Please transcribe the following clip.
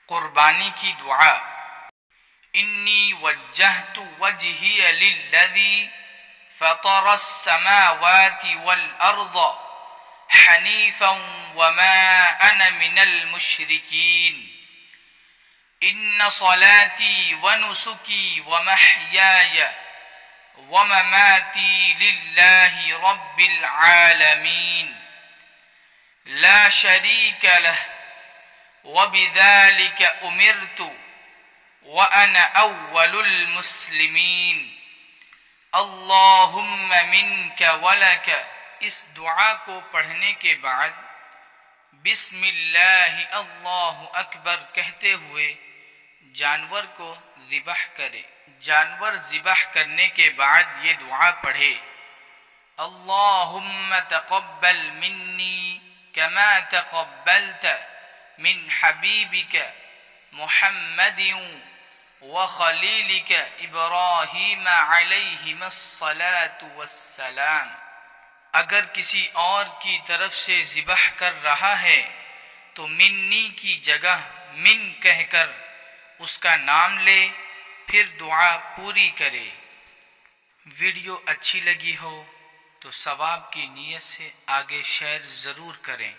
कुर्बानी की दुआ। इन्नी वज्जहतु वजहिय लिल्लज़ी फ़तरस समावाति वल अर्ज़ हनीफ़न वमा अना मिनल मुशरिकीन। इन्न सलाती व नुसुकी व महयाय व ममाती लिल्लाहि रब्बिल आलमीन ला शरीक लह व बिज़ालिका उमिरतु व अना अव्वलुल मुस्लिमीन। अल्लाहुम्मा मिनका व लका। इस दुआ को पढ़ने के बाद बिस्मिल्लाहि अल्लाहु अकबर कहते हुए जानवर को ज़िबह करे। जानवर ज़िबह करने के बाद ये दुआ पढ़े, अल्लाहुम्मा तक़ब्बल मिन्नी कमा तक़ब्बलत मिन हबीबिका मुहम्मदिन व खलीलिका इब्राहीम अलैहिस्सलातु वस्सलाम। अगर किसी और की तरफ से ज़िबह कर रहा है तो मिन्नी की जगह मिन कहकर उसका नाम ले, फिर दुआ पूरी करे। वीडियो अच्छी लगी हो तो सवाब की नीयत से आगे शेयर ज़रूर करें।